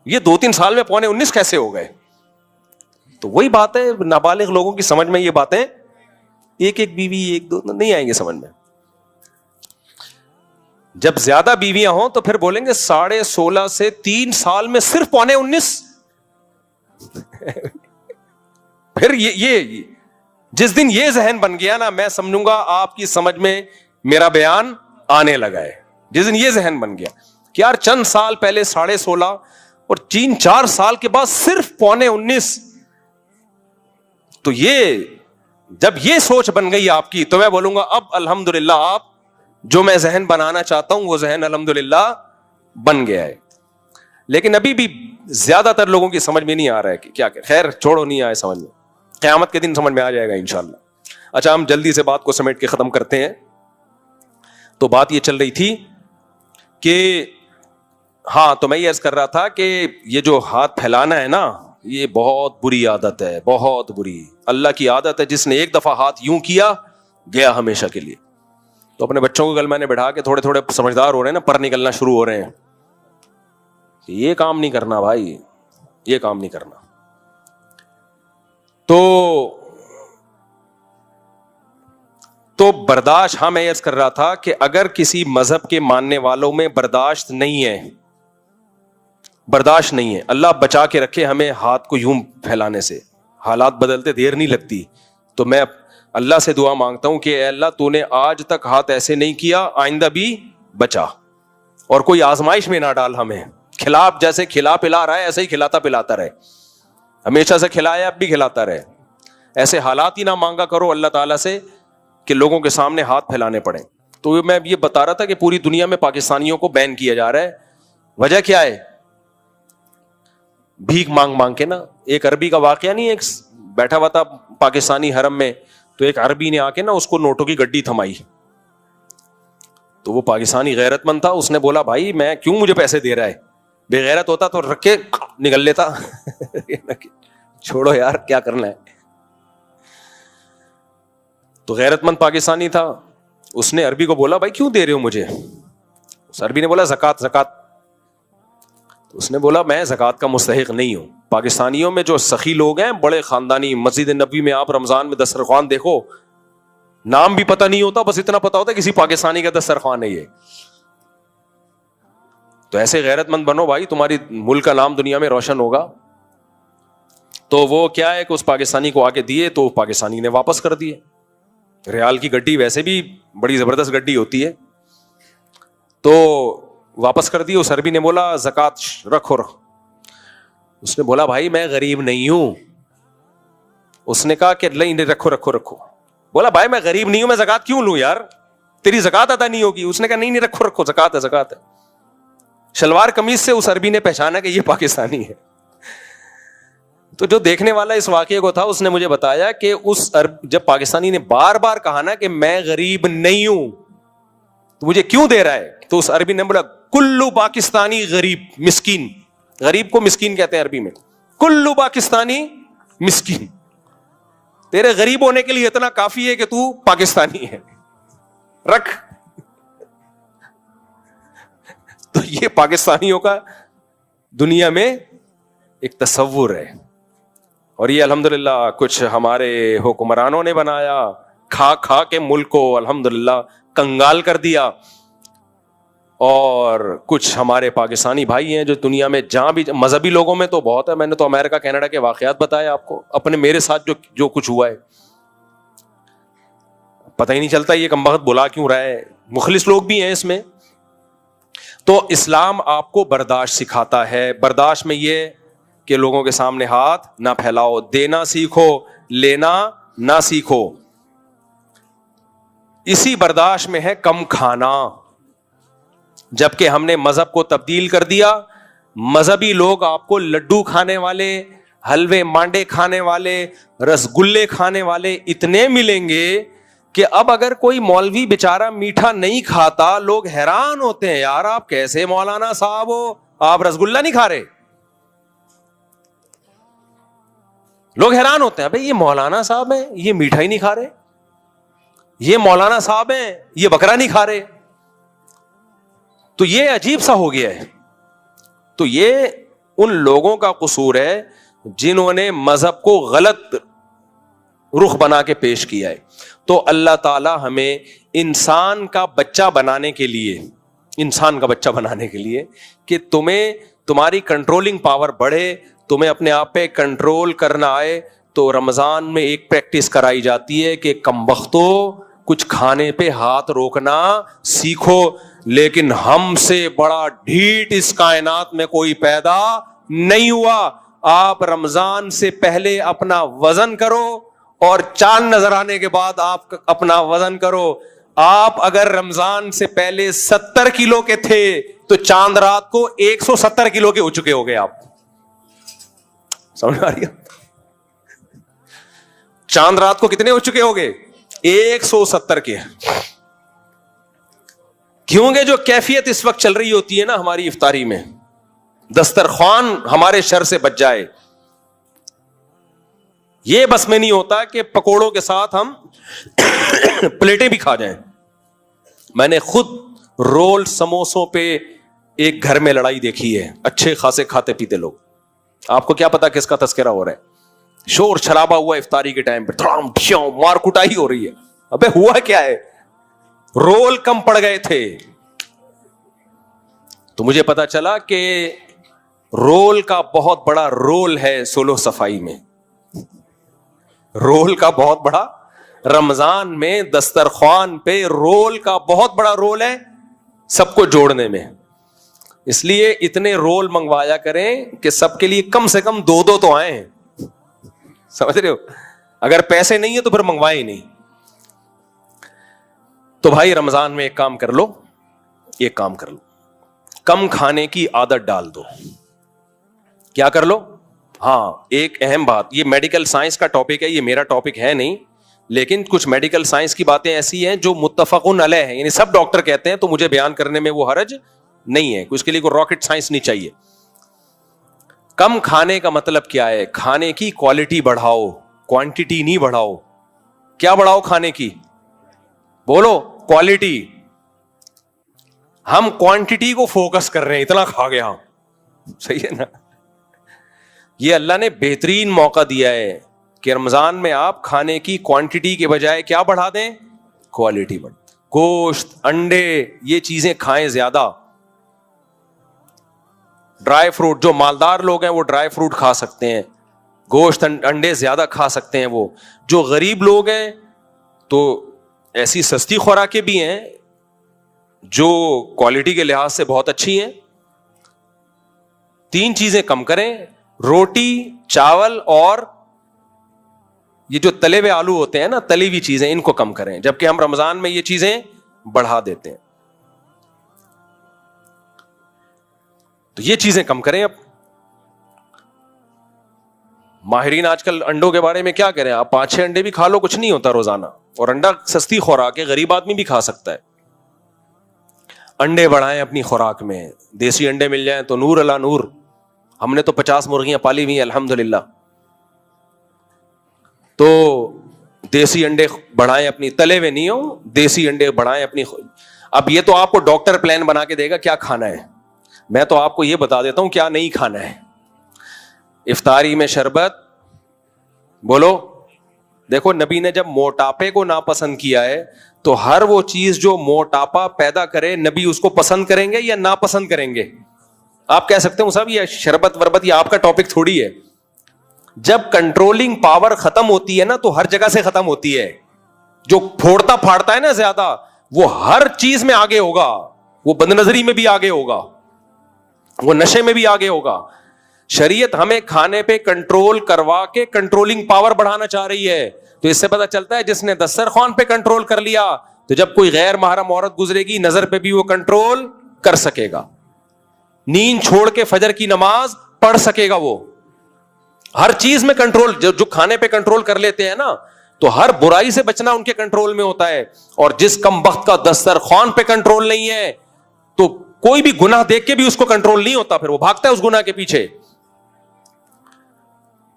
یہ 2-3 سال میں 19.25 کیسے ہو گئے؟ تو وہی بات ہے, نابالغ لوگوں کی سمجھ میں یہ باتیں 1 بیوی 1 2 نہیں آئیں گے سمجھ میں. جب زیادہ بیویاں ہوں تو پھر بولیں گے 16.5 سے 3 سال میں صرف 19.25. پھر یہ جس دن یہ ذہن بن گیا نا, میں سمجھوں گا آپ کی سمجھ میں میرا بیان آنے لگا ہے. جس دن یہ ذہن بن گیا کہ یار چند سال پہلے 16.5 اور 3-4 سال کے بعد صرف 19.25, تو یہ جب یہ سوچ بن گئی آپ کی تو میں بولوں گا اب الحمدللہ آپ جو میں ذہن بنانا چاہتا ہوں وہ ذہن الحمدللہ بن گیا ہے. لیکن ابھی بھی زیادہ تر لوگوں کی سمجھ میں نہیں آ رہا ہے کہ کیا کہ خیر چھوڑو, نہیں آئے سمجھ میں, قیامت کے دن سمجھ میں آ جائے گا انشاءاللہ. اچھا ہم جلدی سے بات کو سمیٹ کے ختم کرتے ہیں. تو بات یہ چل رہی تھی کہ ہاں تو میں یہ عرض کر رہا تھا کہ یہ جو ہاتھ پھیلانا ہے نا یہ بہت بری عادت ہے, بہت بری. اللہ کی عادت ہے جس نے ایک دفعہ ہاتھ یوں کیا گیا ہمیشہ کے لیے. تو اپنے بچوں کو کل میں نے بٹھا کے تھوڑے تھوڑے سمجھدار ہو رہے ہیں نا, پر نکلنا شروع ہو رہے ہیں کہ یہ کام نہیں کرنا بھائی, یہ کام نہیں کرنا. تو برداشت, ہاں میں عرض کر رہا تھا کہ اگر کسی مذہب کے ماننے والوں میں برداشت نہیں ہے, برداشت نہیں ہے, اللہ بچا کے رکھے ہمیں ہاتھ کو یوں پھیلانے سے, حالات بدلتے دیر نہیں لگتی. تو میں اللہ سے دعا مانگتا ہوں کہ اے اللہ تو نے آج تک ہاتھ ایسے نہیں کیا, آئندہ بھی بچا, اور کوئی آزمائش میں نہ ڈال ہمیں. جیسے کھلا پلا رہا ہے ایسے ہی کھلاتا پلاتا رہے, ہمیشہ سے کھلایا اب بھی کھلاتا رہے. ایسے حالات ہی نہ مانگا کرو اللہ تعالیٰ سے کہ لوگوں کے سامنے ہاتھ پھیلانے پڑے. تو میں یہ بتا رہا تھا کہ پوری دنیا میں پاکستانیوں کو بین کیا جا رہا ہے. وجہ کیا ہے؟ بھیک مانگ مانگ کے نا. ایک عربی کا واقعہ نہیں, ایک بیٹھا ہوا تھا پاکستانی حرم میں, تو ایک عربی نے آ کے نا اس کو نوٹوں کی گڈی تھمائی. تو وہ پاکستانی غیرت مند تھا, اس نے بولا بھائی میں کیوں مجھے پیسے دے رہا ہے, بے غیرت ہوتا تو رکھ کے نکل لیتا. چھوڑو یار کیا کرنا ہے. تو غیرت مند پاکستانی تھا, اس نے عربی کو بولا بھائی کیوں دے رہے ہو مجھے؟ اس عربی نے بولا زکات زکات. تو اس نے بولا میں زکات کا مستحق نہیں ہوں. پاکستانیوں میں جو سخی لوگ ہیں بڑے خاندانی, مسجد نبوی میں آپ رمضان میں دسترخوان دیکھو, نام بھی پتہ نہیں ہوتا, بس اتنا پتا ہوتا ہے کسی پاکستانی کا دسترخوان ہے یہ. تو ایسے غیرت مند بنو بھائی, تمہاری ملک کا نام دنیا میں روشن ہوگا. تو وہ کیا ہے کہ اس پاکستانی کو آگے دیے تو پاکستانی نے واپس کر دیے. ریال کی گڈی ویسے بھی بڑی زبردست گڈی ہوتی ہے, تو واپس کر دی. اس عربی نے بولا زکات رکھو. اس نے بولا بھائی میں غریب نہیں ہوں. اس نے کہا کہ نہیں رکھو رکھو رکھو. بولا بھائی میں غریب نہیں ہوں, میں زکات کیوں لوں یار, تیری زکات ادا نہیں ہوگی. اس نے کہا نہیں رکھو رکھو, زکات ہے زکات ہے. شلوار قمیض سے اس عربی نے پہچانا کہ یہ پاکستانی ہے. تو جو دیکھنے والا اس واقعے کو تھا اس نے مجھے بتایا کہ جب پاکستانی نے بار بار کہا نا کہ میں غریب نہیں ہوں تو مجھے کیوں دے رہا ہے, تو اس عربی نے بولا کلو پاکستانی غریب مسکین. غریب کو مسکین کہتے ہیں عربی میں. کلو پاکستانی مسکین, تیرے غریب ہونے کے لیے اتنا کافی ہے کہ تو پاکستانی ہے, رکھ. تو یہ پاکستانیوں کا دنیا میں ایک تصور ہے, اور یہ الحمدللہ کچھ ہمارے حکمرانوں نے بنایا, کھا کھا کے ملک کو الحمدللہ کنگال کر دیا. اور کچھ ہمارے پاکستانی بھائی ہیں جو دنیا میں جہاں بھی, مذہبی لوگوں میں تو بہت ہے, میں نے تو امریکہ کینیڈا کے واقعات بتائے آپ کو, اپنے میرے ساتھ جو کچھ ہوا ہے, پتہ ہی نہیں چلتا یہ کمبخت بلا کیوں رہا ہے. مخلص لوگ بھی ہیں اس میں. تو اسلام آپ کو برداشت سکھاتا ہے. برداشت میں یہ کہ لوگوں کے سامنے ہاتھ نہ پھیلاؤ, دینا سیکھو, لینا نہ سیکھو. اسی برداشت میں ہے کم کھانا. جبکہ ہم نے مذہب کو تبدیل کر دیا, مذہبی لوگ آپ کو لڈو کھانے والے, حلوے مانڈے کھانے والے, رسگلے کھانے والے اتنے ملیں گے کہ اب اگر کوئی مولوی بیچارہ میٹھا نہیں کھاتا لوگ حیران ہوتے ہیں, یار آپ کیسے مولانا صاحب ہو, آپ رسگلہ نہیں کھا رہے. لوگ حیران ہوتے ہیں, بھائی یہ مولانا صاحب ہیں یہ میٹھا ہی نہیں کھا رہے, یہ مولانا صاحب ہیں یہ بکرا نہیں کھا رہے. تو یہ عجیب سا ہو گیا ہے. تو یہ ان لوگوں کا قصور ہے جنہوں نے مذہب کو غلط رخ بنا کے پیش کیا ہے. تو اللہ تعالی ہمیں انسان کا بچہ بنانے کے لیے کہ تمہاری کنٹرولنگ پاور بڑھے, تمہیں اپنے آپ پہ کنٹرول کرنا آئے, تو رمضان میں ایک پریکٹس کرائی جاتی ہے کہ کمبختو کچھ کھانے پہ ہاتھ روکنا سیکھو. لیکن ہم سے بڑا ڈھیٹ اس کائنات میں کوئی پیدا نہیں ہوا. آپ رمضان سے پہلے اپنا وزن کرو اور چاند نظر آنے کے بعد آپ اپنا وزن کرو. آپ اگر رمضان سے پہلے 70 کلو کے تھے تو چاند رات کو 170 کلو کے ہو چکے ہو گئے. آپ سمجھ آ رہی ہے؟ چاند رات کو کتنے ہو چکے ہو گئے؟ 170 کے. کیونکہ جو کیفیت اس وقت چل رہی ہوتی ہے نا ہماری افطاری میں, دسترخوان ہمارے شر سے بچ جائے, یہ بس میں نہیں ہوتا کہ پکوڑوں کے ساتھ ہم پلیٹیں بھی کھا جائیں. میں نے خود رول سموسوں پہ ایک گھر میں لڑائی دیکھی ہے, اچھے خاصے کھاتے پیتے لوگ. آپ کو کیا پتا کس کا تذکرہ ہو رہا ہے؟ شور شرابہ ہوا افطاری کے ٹائم پہ, مار کٹائی ہو رہی ہے. ابے ہوا کیا ہے؟ رول کم پڑ گئے تھے. تو مجھے پتا چلا کہ رول کا بہت بڑا رول ہے سولو صفائی میں. رول کا بہت بڑا, رمضان میں دسترخوان پہ رول کا بہت بڑا رول ہے سب کو جوڑنے میں. اس لیے اتنے رول منگوایا کریں کہ سب کے لیے کم سے کم 2 تو آئے ہیں. سمجھ رہے ہو؟ اگر پیسے نہیں ہے تو پھر منگوائے ہی نہیں. تو بھائی رمضان میں ایک کام کر لو, کم کھانے کی عادت ڈال دو. کیا کر لو؟ ہاں, ایک اہم بات, یہ میڈیکل سائنس کا ٹاپک ہے, یہ میرا ٹاپک ہے نہیں, لیکن کچھ میڈیکل سائنس کی باتیں ایسی ہیں جو متفقن علیہ ہیں, یعنی سب ڈاکٹر کہتے ہیں, تو مجھے بیان کرنے میں وہ حرج نہیں ہے. اس کے لیے کوئی راکٹ سائنس نہیں چاہیے. کم کھانے کا مطلب کیا ہے؟ کھانے کی کوالٹی بڑھاؤ, کوانٹٹی نہیں بڑھاؤ. کیا بڑھاؤ کھانے کی؟ بولو, کوالٹی. ہم کوانٹٹی کو فوکس کر رہے ہیں, اتنا کھا گیا. صحیح ہے نا؟ یہ اللہ نے بہترین موقع دیا ہے کہ رمضان میں آپ کھانے کی کوانٹٹی کے بجائے کیا بڑھا دیں؟ کوالٹی بڑھ. گوشت, انڈے, یہ چیزیں کھائیں زیادہ. ڈرائی فروٹ, جو مالدار لوگ ہیں وہ ڈرائی فروٹ کھا سکتے ہیں, گوشت انڈے زیادہ کھا سکتے ہیں. وہ جو غریب لوگ ہیں تو ایسی سستی خوراکیں بھی ہیں جو کوالٹی کے لحاظ سے بہت اچھی ہیں. 3 چیزیں کم کریں, روٹی, چاول, اور یہ جو تلے ہوئے آلو ہوتے ہیں نا, تلی ہوئی چیزیں, ان کو کم کریں. جبکہ ہم رمضان میں یہ چیزیں بڑھا دیتے ہیں. تو یہ چیزیں کم کریں. اب ماہرین آج کل انڈوں کے بارے میں کیا کہہ رہے ہیں؟ آپ 5-6 انڈے بھی کھا لو, کچھ نہیں ہوتا روزانہ. اور انڈا سستی خوراک ہے, غریب آدمی بھی کھا سکتا ہے. انڈے بڑھائیں اپنی خوراک میں, دیسی انڈے مل جائیں تو نور اللہ نور. ہم نے تو 50 مرغیاں پالی ہوئی ہیں الحمدللہ. تو دیسی انڈے بڑھائیں اپنی, تلے ہوئے نہیں ہو, دیسی انڈے بڑھائیں اپنی. اب یہ تو آپ کو ڈاکٹر پلان بنا کے دے گا کیا کھانا ہے, میں تو آپ کو یہ بتا دیتا ہوں کیا نہیں کھانا ہے. افطاری میں شربت, بولو. دیکھو نبی نے جب موٹاپے کو ناپسند کیا ہے تو ہر وہ چیز جو موٹاپا پیدا کرے نبی اس کو پسند کریں گے یا ناپسند کریں گے؟ آپ کہہ سکتے ہو صاحب یہ شربت وربت یہ آپ کا ٹاپک تھوڑی ہے. جب کنٹرولنگ پاور ختم ہوتی ہے نا تو ہر جگہ سے ختم ہوتی ہے. جو پھوڑتا پھاڑتا ہے نا زیادہ, وہ ہر چیز میں آگے ہوگا, وہ بدنظری میں بھی آگے ہوگا, وہ نشے میں بھی آگے ہوگا. شریعت ہمیں کھانے پہ کنٹرول کروا کے کنٹرولنگ پاور بڑھانا چاہ رہی ہے. تو اس سے پتہ چلتا ہے جس نے دسترخوان پہ کنٹرول کر لیا تو جب کوئی غیر محرم عورت گزرے گی نظر پہ بھی وہ کنٹرول کر سکے گا. نیند چھوڑ کے فجر کی نماز پڑھ سکے گا. وہ ہر چیز میں کنٹرول, جو کھانے پہ کنٹرول کر لیتے ہیں نا تو ہر برائی سے بچنا ان کے کنٹرول میں ہوتا ہے. اور جس کم بخت کا دسترخوان پہ کنٹرول نہیں ہے تو کوئی بھی گناہ دیکھ کے بھی اس کو کنٹرول نہیں ہوتا, پھر وہ بھاگتا ہے اس گناہ کے پیچھے.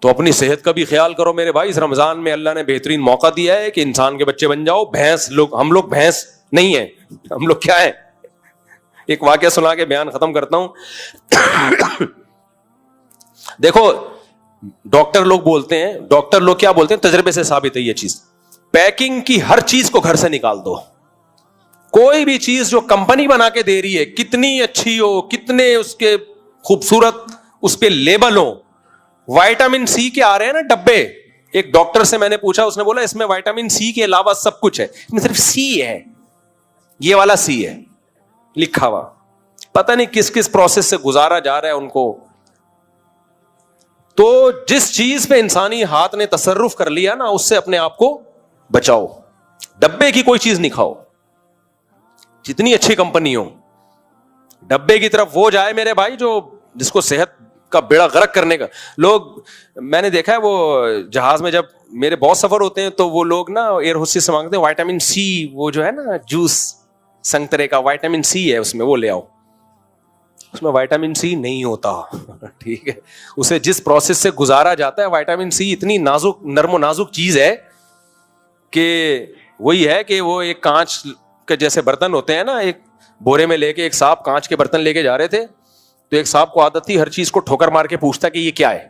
تو اپنی صحت کا بھی خیال کرو میرے بھائی. اس رمضان میں اللہ نے بہترین موقع دیا ہے کہ انسان کے بچے بن جاؤ. بھینس لوگ, ہم لوگ بھینس نہیں ہیں, ہم لوگ کیا ہیں؟ ایک واقعہ سنا کے بیان ختم کرتا ہوں. دیکھو ڈاکٹر لوگ بولتے ہیں, ڈاکٹر لوگ کیا بولتے ہیں, تجربے سے ثابت ہے یہ چیز, پیکنگ کی ہر چیز کو گھر سے نکال دو. کوئی بھی چیز جو کمپنی بنا کے دے رہی ہے کتنی اچھی ہو, کتنے اس کے خوبصورت اس پہ لیبل ہو, وائٹامن سی کے آ رہے ہیں نا ڈبے. ایک ڈاکٹر سے میں نے پوچھا, اس نے بولا اس میں وائٹامن سی کے علاوہ سب کچھ ہے, اس میں صرف سی ہے, یہ والا سی ہے لکھا ہوا. پتہ نہیں کس کس پروسیس سے گزارا جا رہا ہے ان کو. تو جس چیز پہ انسانی ہاتھ نے تصرف کر لیا نا, اس سے اپنے آپ کو بچاؤ. ڈبے کی کوئی چیز نہیں کھاؤ, جتنی اچھی کمپنی ہو, ڈبے کی طرف وہ جائے میرے بھائی جو جس کو صحت کا بیڑا غرق کرنے کا. لوگ میں نے دیکھا ہے وہ جہاز میں جب میرے بہت سفر ہوتے ہیں تو وہ لوگ نا ایئر ہوسٹس سے مانگتے ہیں وائٹامن سی, وہ جو ہے نا جوس سنگترے کا وائٹامن سی ہے اس میں, وہ لے آؤ. اس میں وائٹامن سی نہیں ہوتا, ٹھیک ہے. اسے جس پروسیس سے گزارا جاتا ہے, وائٹامن سی اتنی نازک, نرم و نازک چیز ہے کہ وہی ہے کہ وہ ایک کانچ کے جیسے برتن ہوتے ہیں نا, ایک بورے میں لے کے ایک صاحب کانچ کے برتن لے کے جا رہے تھے, تو ایک صاحب کو عادت تھی ہر چیز کو ٹھوکر مار کے پوچھتا کہ یہ کیا ہے.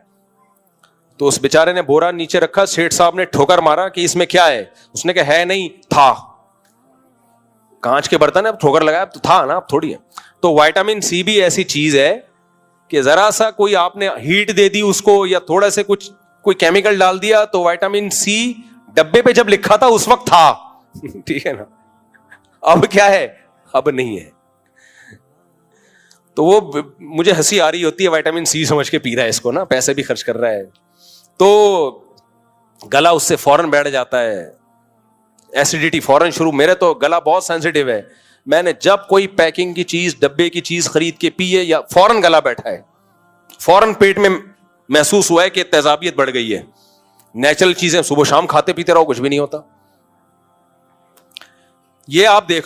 تو اس بیچارے نے بورا نیچے رکھا, سیٹھ صاحب نے ٹھوکر مارا کہ اس میں کیا ہے, اس نے کہا ہے نہیں, تھا کانچ کے برتن ہے, اب ٹھوکر لگایا تو تھا نا, اب تھوڑی ہے. تو وائٹامن سی بھی ایسی چیز ہے کہ ذرا سا کوئی آپ نے ہیٹ دے دی اس کو, یا تھوڑا سے کچھ کوئی کیمیکل ڈال دیا, تو وائٹامن سی ڈبے پہ جب لکھا تھا اس وقت تھا, ٹھیک ہے نا, اب کیا ہے, اب نہیں ہے. تو وہ مجھے ہنسی آ رہی ہوتی ہے, وائٹامن سی سمجھ کے پی رہا ہے اس کو نا, پیسے بھی خرچ کر رہا ہے, تو گلا اس سے فوراً بیٹھ جاتا ہے, ایسیڈیٹی فوراً شروع. میرے تو گلا بہت سینسیٹیو ہے, میں نے جب کوئی پیکنگ کی چیز, ڈبے کی چیز خرید کے پیے یا فوراً گلا بیٹھا ہے, فوراً پیٹ میں محسوس ہوا ہے کہ تیزابیت بڑھ گئی ہے. نیچرل چیزیں صبح شام کھاتے پیتے رہو, کچھ بھی نہیں ہوتا. یہ آپ دیکھ